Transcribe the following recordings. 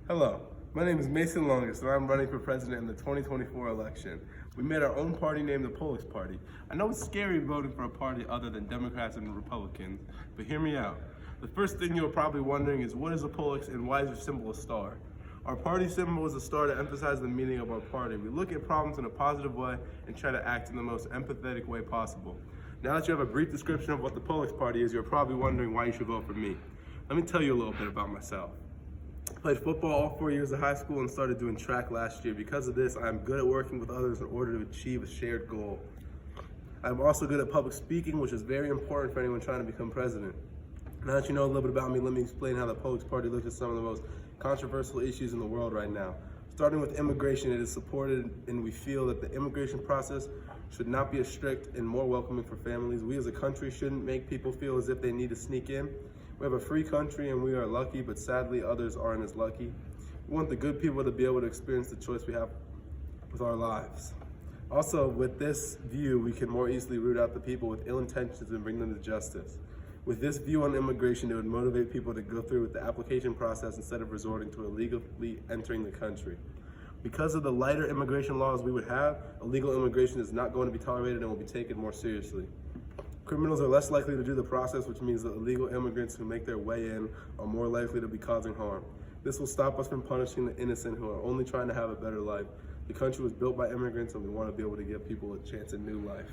Hello, my name is Mason Longest and I'm running for president in the 2024 election. We made our own party named the Polish Party. I know it's scary voting for a party other than Democrats and Republicans, but hear me out. The first thing you're probably wondering is what is a Polix and why is your symbol a star? Our party symbol is a star to emphasize the meaning of our party. We look at problems in a positive way and try to act in the most empathetic way possible. Now that you have a brief description of what the Polix Party is, you're probably wondering why you should vote for me. Let me tell you a little bit about myself. I played football all 4 years of high school and started doing track last year. Because of this, I'm good at working with others in order to achieve a shared goal. I'm also good at public speaking, which is very important for anyone trying to become president. Now that you know a little bit about me, let me explain how the Polish Party looks at some of the most controversial issues in the world right now. Starting with immigration, it is supported and we feel that the immigration process should not be as strict and more welcoming for families. We as a country shouldn't make people feel as if they need to sneak in. We have a free country and we are lucky, but sadly others aren't as lucky. We want the good people to be able to experience the choice we have with our lives. Also, with this view, we can more easily root out the people with ill intentions and bring them to justice. With this view on immigration, it would motivate people to go through with the application process instead of resorting to illegally entering the country. Because of the lighter immigration laws we would have, illegal immigration is not going to be tolerated and will be taken more seriously. Criminals are less likely to do the process, which means that illegal immigrants who make their way in are more likely to be causing harm. This will stop us from punishing the innocent who are only trying to have a better life. The country was built by immigrants and we want to be able to give people a chance at new life.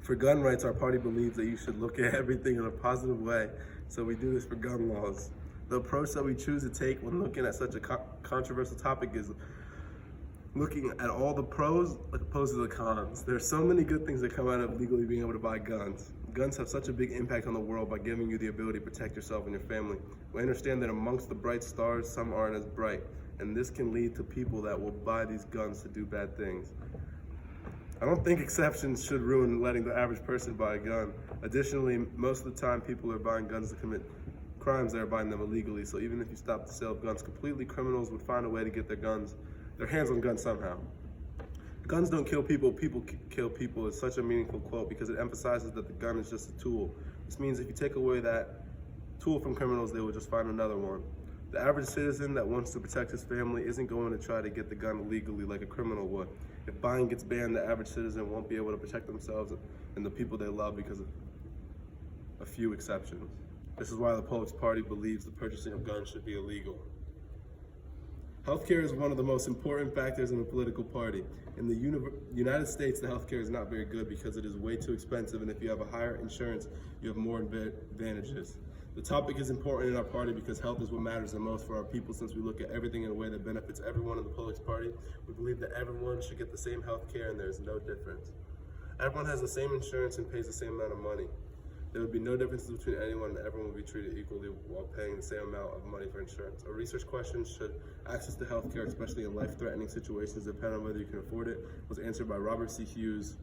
For gun rights, our party believes that you should look at everything in a positive way, so we do this for gun laws. The approach that we choose to take when looking at such a controversial topic is looking at all the pros as opposed to the cons. There are so many good things that come out of legally being able to buy guns. Guns have such a big impact on the world by giving you the ability to protect yourself and your family. We understand that amongst the bright stars, some aren't as bright, and this can lead to people that will buy these guns to do bad things. I don't think exceptions should ruin letting the average person buy a gun. Additionally, most of the time people are buying guns to commit crimes that are buying them illegally, so even if you stop the sale of guns completely, criminals would find a way to get their hands on guns somehow. Guns don't kill people, people kill people is such a meaningful quote because it emphasizes that the gun is just a tool. This means if you take away that tool from criminals, they will just find another one. The average citizen that wants to protect his family isn't going to try to get the gun illegally like a criminal would. If buying gets banned, the average citizen won't be able to protect themselves and the people they love because of a few exceptions. This is why the Polish Party believes the purchasing of guns should be illegal. Healthcare is one of the most important factors in a political party. In the United States, the healthcare is not very good because it is way too expensive, and if you have a higher insurance, you have more advantages. The topic is important in our party because health is what matters the most for our people. Since we look at everything in a way that benefits everyone in the Polish Party, we believe that everyone should get the same health care and there is no difference. Everyone has the same insurance and pays the same amount of money. There would be no difference between anyone and everyone would be treated equally while paying the same amount of money for insurance. A research question, should access to health care, especially in life-threatening situations, depend on whether you can afford it, was answered by Robert C. Hughes,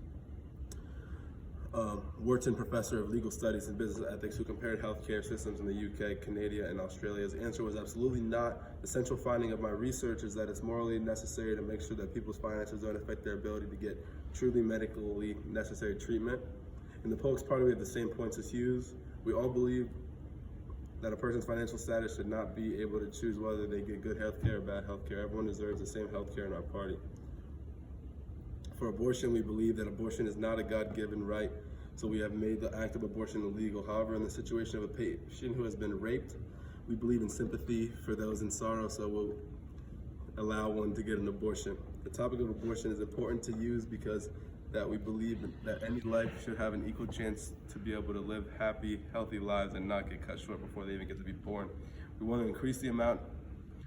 Wharton Professor of Legal Studies and Business Ethics, who compared healthcare systems in the UK, Canada, and Australia. His answer was absolutely not. The central finding of my research is that it's morally necessary to make sure that people's finances don't affect their ability to get truly medically necessary treatment. In the Polish Party, we have the same points as Hughes. We all believe that a person's financial status should not be able to choose whether they get good health care or bad health care. Everyone deserves the same health care in our party. For abortion, we believe that abortion is not a God-given right, so we have made the act of abortion illegal. However, in the situation of a patient who has been raped, we believe in sympathy for those in sorrow, so we'll allow one to get an abortion. The topic of abortion is important to use because that we believe that any life should have an equal chance to be able to live happy, healthy lives and not get cut short before they even get to be born. We want to increase the amount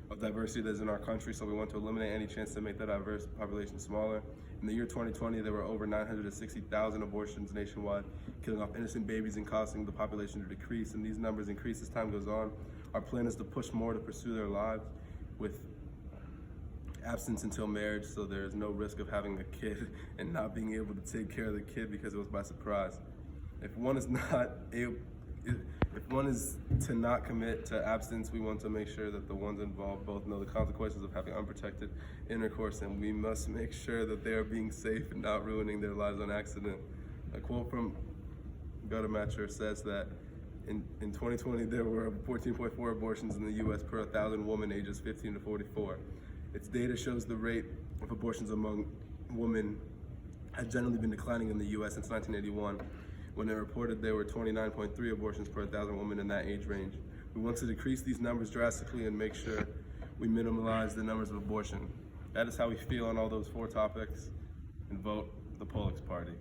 of diversity that is in our country, so we want to eliminate any chance to make the diverse population smaller. In the year 2020, there were over 960,000 abortions nationwide, killing off innocent babies and causing the population to decrease, and these numbers increase as time goes on. Our plan is to push more to pursue their lives with absence until marriage, so there is no risk of having a kid and not being able to take care of the kid because it was by surprise. If one is to not commit to abstinence, we want to make sure that the ones involved both know the consequences of having unprotected intercourse, and we must make sure that they are being safe and not ruining their lives on accident. A quote from Go to Matcher says that In 2020, there were 14.4 abortions in the U.S. per 1,000 women ages 15 to 44. Its data shows the rate of abortions among women has generally been declining in the U.S. since 1981, when they reported there were 29.3 abortions per 1,000 women in that age range. We want to decrease these numbers drastically and make sure we minimize the numbers of abortion. That is how we feel on all those 4 topics, and vote the Pollux Party.